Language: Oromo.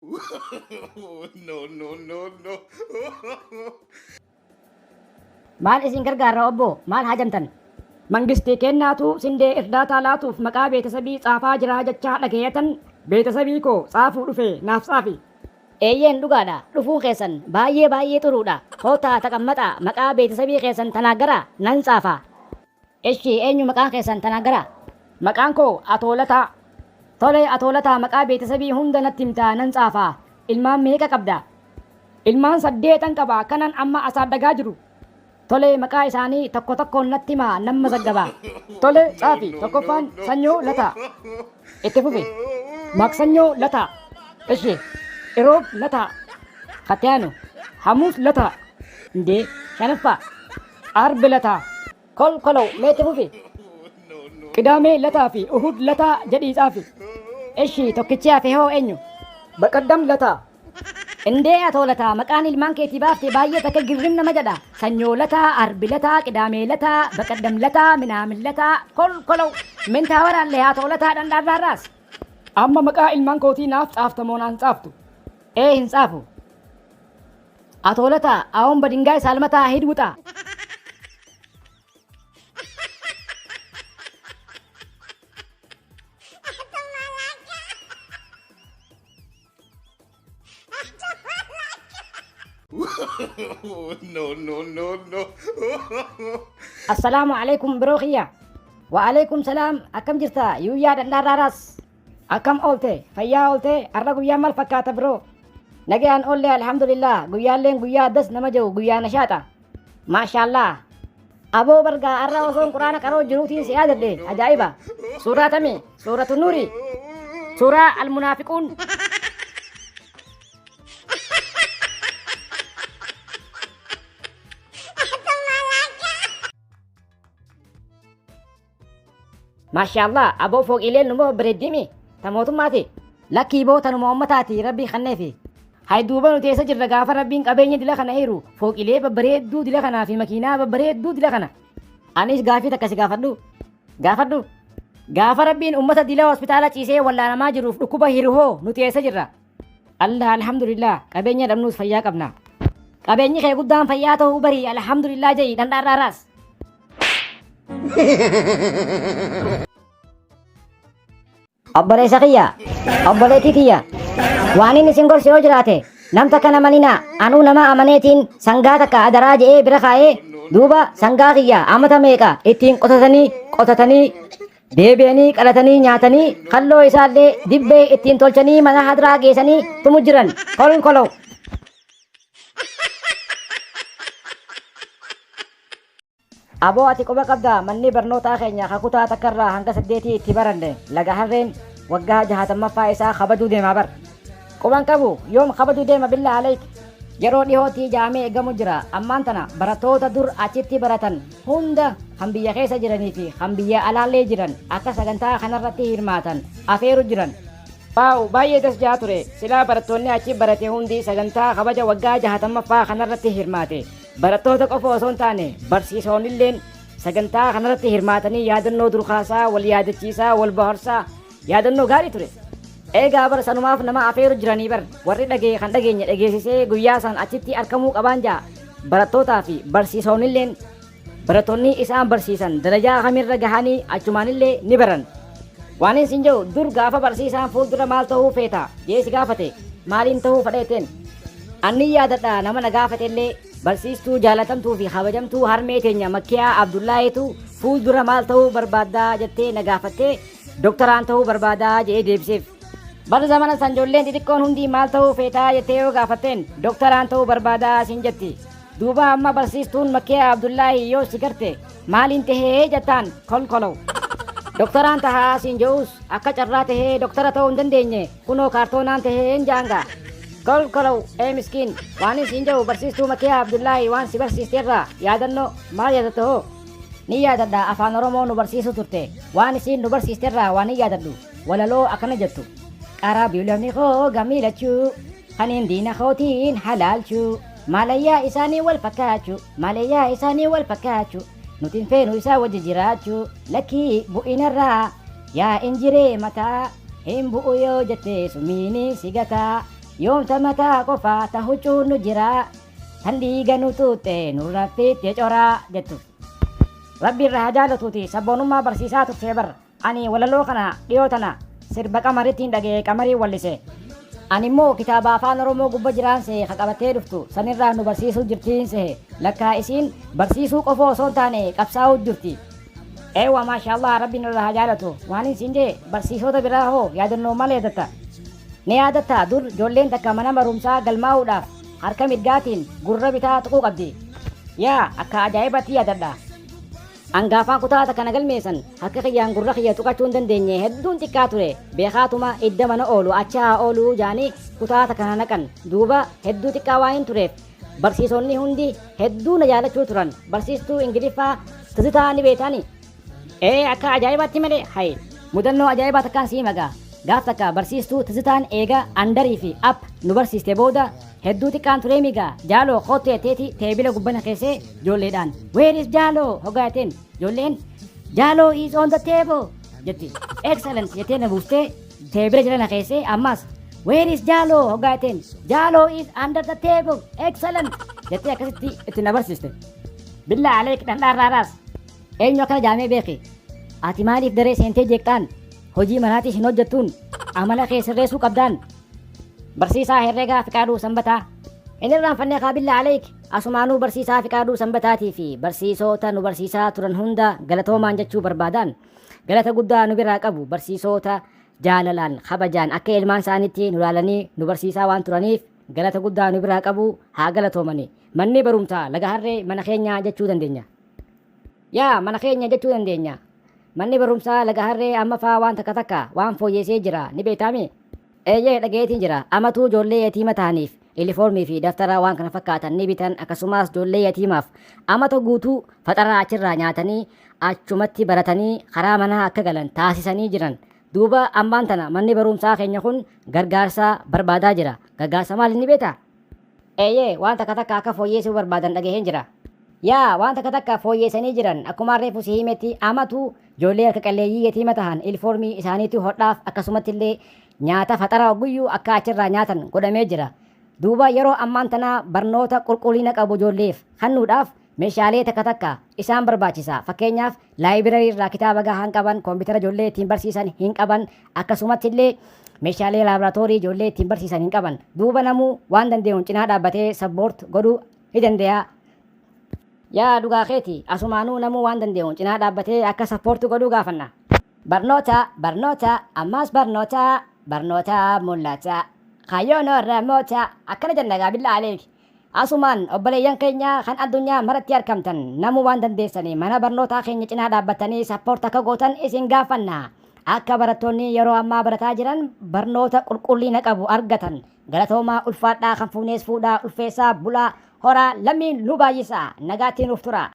No, no, no, no. Maal isin gargaara obbo? Maal hajamtan? Mangistii kennaatu sindee irdaataa laatuuf maqaa beetasabii tsaafaa jiraa jechaa dhageeyatan beetasabii koo tsaafuu dhufe naaf tsaafi. Eeyyeen dhugaadha. Dhufuun keessan baay'ee xuruudha. Kootaa taqammaxaa maqaa beetasabii keessan tanaaggaraa nan tsaafaa. Ishii eenyu maqaan keessan tanaaggaraa? Maqaan koo Atoolataa. Tole Atoolataa maqaa beetasabii hunda natti himtaa nan tsaafaa. Ilmaan meeqa qabda? Ilmaan 8 qaba kanan amma asaaddagaa jiru. Tole maqaa isaanii tokko tokkoon natti himaa nan mazaggabaa. Tole tsaafi tokkoffaan Sanyoo Lataa. Itti fufi. Maksanyoo Lataa. Ishee Iroob Lataa. Katayaanu Hamuus Lataa. Indee shanaffaa Arbi Lataa. Kolkolow meetti fufi. Qidaamee Lataa fi Uhud Lataa jedhii tsaafi. Ishii tokkichi hafe hoo eenyu? Baqaddam Lataa. Indee Atoolataa maqaan ilmaan keetii baafte baay'ee takka girrim nama jedha. Sanyoo Lataa, Arbi Lataa, Qidaamee Lataa, Baqaddam Lataa, Minaamin Lataa, Kolkolow mintaa waraallee Atoolataa dhandhaarraarraas. Amma maqaa ilmaan kootii naaf tsaaftamoo naan tsaaftu? Hin tsaafu. Atoolataa awon badingaay saalmataa hidwuxaa. No, no, no, no. Assalaamu alaikum biroo kiyya. Wa alaikum salaam akkam jirta yuuyyaa dhandhaarraarraas. Akkam oolte fayyaa oolte har'a guyyaa maal fakkaata biroo? Nagayaan oolle alhamdulillah guyyaalleen guyyaa addas nama jiru guyyaa nashaaxa. Maashaallah. Aboo bargaa har'a osoon quraana qaroo jiruutiin si yaadadhe ajaa'iba. Suuraa tamii? Suuratu nuuri. Suuraa almunaafiquun. Maashaallah aboo fooqiileen numoo bareeddimi tamootummaati. Lakkii boo tanuma ummataati rabbii kanneefi. Hayduuba nuti eessa jirra gaafa rabbiin qabeenya dila kana hiru fooqiilee babbareedduu dila kanaa fi makiinaa babbareedduu dila kana. Anis gaafii takkasi gaafadhu. Gaafa rabbiin ummata dila hospitaala ciisee wallaanamaa jiruuf dhukkuba hiru hoo nuti eessa jirra? Allah alhamdulillah qabeenya dhabnuus fayyaa qabna. Qabeenyi kee guddaan fayyaa ta'uu barii alhamdulillah jedhi dhandhaarraarraas. Obboleessa kiyya, obboleettii tiyya, waan inni isin gorse yoo jiraate nam takka nama nina anuu nama amaneetiin sangaa takka adaraa je'ee bira kaa'ee duuba sangaa kiyya amata meeqa ittiin qotatanii deebi'anii qalatanii nyaatanii kalloo isaallee dibbee ittiin tolchanii mana hadiraa geessanii tumu jiran kolkolow. Aboo ati quba qabda manni barnootaa keenya kutaa takkarraa hanga 8 itti baranne laga harreen waggaa 60ffaa isaa kabajuu deemaa bar. Quban qabu yoom kabajuu deema billaa aleyk. Yeroo dhihootii jaamee eegamu jira ammaan tana barattoota dur achitti baratan hunda kan biyya keessa jiranii fi kan biyya alaallee jiran akka sagantaa kanarratti hirmaatan afeeru jiran. Waaw baay'ee dasjaa ture silaa barattoonni achi barate hundi sagantaa kabaja waggaa 60ffaa kanarratti hirmaate. Barattoota qofa osoo hin taane barsiisonnilleen sagantaa kanarratti hirmaatanii yaadannoo durkaasaa wal yaadachiisaa wal bohaarsaa yaadannoo gaarii ture. Eegaa bara sanumaaf nama afeeru jiranii bar warri kan dhageenye dhageessisee guyyaa san achitti argamuu qabaan jaa barattootaa fi barsiisonnilleen barattoonni isaan barsiisan darajaa kamirra gahanii achumaanillee ni baran. Waan isin jedhu dur gaafa barsiisaan fuuldura maal ta'uu feeta jeesi gaafate maaliin ta'uu fedheeteen anni yaadadha nama na gaafatellee barsiistuu jaalatamtuu fi kabajamtuu harmee teenya Makkiyaa Abdullaahitu fuuldura maal ta'uu barbaaddaa jettee na gaafattee doktoraan ta'uu barbaadaa jedhee deebiseef. Bara zamana san ijoolleen xixiqqoon hundi maal ta'uu feetaa jettee yoo gaafatteen doktoraan ta'uu barbaadaa siin jetti. Duuba amma barsiistuun Makkiyaa Abdullaahi yoo si garte maaliin tahee jettaan kolkolow. Doktoraan tahaa siin jedhus akka carraa tahee doktora ta'uu hin dandeenye kunoo kaartoonaan tahee hin jaanga. Kolkolow miskiin waan isin jedhu barsiistuu Makkiyaa Abdullaahi waan si barsiisteerraa yaadannoo maal yaadatta hoo? Ni yaadadha afaan Oromoo nu barsiisu turte waan isin nu barsiisteerraa waan ni yaadadhu walaloo akkana jettu. Qaraa biilamni koo gamiilachuu kaniin diina kootiin halaalchuu maalayyaa isaanii wal fakkaachuu nutiin feenu isaa wajji jiraachuu lakkii bu'inarraa yaa injiree mataa hin bu'u yoo jettee sumiini sigataa yoom tamataa qofaa ta huccuun nu jiraa tan dhiiga nu tuutte nurra fiitte coraa jettu. Rabbi irraa haa jaalatuuti sabboonummaa barsiisaa turtee bar ani walaloo kana dhiyoo tana sirba qamarittiin dhagee qamarii wallise. Ani immoo kitaaba afaan Oromoo gubba jiraan see qabatee dhuftu sanirraa nu barsiisuu jirtiin see lakkaa isiin barsiisuu qofoo osoo hin taane qabsaa'uu jirti. Eewa maashaallah rabbiin irraa haa jaalatu waan hin siin jee barsiisota biraa hoo yaadannoo malee yaadatta. Ni yaadatta dur ijoolleen takka mana barumsaa galmaa'uudhaaf harka mirgaatiin gurra bitaa tuquu qabdi. Yaa akka ajaa'ibatti yaadadha. Hangaafaan kutaa kana galmeessan akka kiyyaan gurra kiyya tuqachuu hin dandeenye hedduun xiqqaa ture beekaatuma idda mana oolu achaa ooluu jaanii kutaa kana naqan duuba hedduu xiqqaa waan hin tureef barsiisonni hundi hedduu na jaalachuu turan barsiistuu ingiliffaa Tizitaa ni beektaani. Akka ajaa'ibaatti malee hayi mudannoo ajaa'ibaa takkaan sii magaa gaaf takka barsiistuu Tizitaan eega andarii fi app nu barsiiste booda hedduu xiqqaan turee migaa jaaloo koottee teeti teebila gubbana keessee ijoolleedhaan where is jaaloo hogaateen ijoolleen jaaloo is on the table jetti excellent jettee na buuftee teebila jala na keessee ammas where is jaaloo hogaateen jaaloo is under the table excellent jettee akkasitti itti na barsiiste. Billaa aleek dhandhaarraaraas eenyu akkana jaamee beeki ati maaliif daree seentee jeeqxaan hojii manaatii hin hojjettuun amala kee sirreessuu qabdaan. Barsiisaa herreegaa Fiqaaduu Sanbataa inni irraanfannee Billaa aleek asumaanuu barsiisaa Fiqaaduu Sanbataatii fi barsiisota nu barsiisaa turan hunda galatoomaan jechuu barbaadan galata guddaa nu biraa qabu barsiisota jaalalaan kabajaan akka ilmaan isaaniitti nu ilaalanii nu barsiisaa waan turaniif galata guddaa nu biraa qabu haa galatoomani. Manni barumsaa laga harree mana keenya jechuu dandeenya. Yaa mana keenya jechuu dandeenya. Manni barumsaa laga harree amma faa waan takka waan fooyyessee jira ni beektaami. Eeyyee dhageetiin jira amatuu ijoollee yatiima ta'aniif ilifoormii fi daftara waan kana fakkaatan ni bitan akkasumas ijoollee yatiimaaf amata guutuu faxaraa achirraa nyaatanii achumatti baratanii karaa manaa akka galan taasisanii jiran. Duuba ammaan tana manni barumsaa keenya kun gargaarsa barbaadaa jira. Gargaarsa maali ni beektaa? Eeyyee waan takka akka fooyyessuu barbaadan dhagaheen jira. Yaa waan takka fooyyessanii jiran akkuma reefu si himetti amatuu ijoollee harka qalleeyyii yatiima ta'an ilifoormii isaaniitu hodhaaf akkasumatti illee nyaata faxaraa guyyuu akka achirraa nyaatan godhamee jira. Duuba yeroo ammaan tana barnoota qulqullina qabu ijoolleef kennuudhaaf meeshaalee takka isaan barbaachisa. Fakkeenyaaf laayibirarii irraa kitaaba gahaan qaban koompitara ijoollee ittiin barsiisan hin qaban akkasumatti illee meeshaalee laaboraatoorii ijoollee ittiin barsiisan hin qaban. Duuba namuu waan danda'uun cinaa dhaabbatee sabboort godhuu ni danda'a. Yaa dhugaa keeti asumaanuu namuu waan danda'uun cinaa dhaabbatee akka sappoortu godhuu gaafanna. Barnoota ammas barnoota mul'ata. Kayoon Ramoota akkana jenna Billaa aleek. Asumaan obboleeyyan keenya kan addunyaa maratti argamtan namuu waan dandeessanii mana barnootaa keenya cinaa dhaabbatanii sappoorta akka gootan isin gaafanna. Akka barattoonni yeroo ammaa barataa jiran barnoota qulqullina qabu argatan galatoomaa ulfaadhaa kan fuunees fuudhaa ulfeessaa bulaa horaa lammiin nu baay'isaa nagaatti nuuf tura.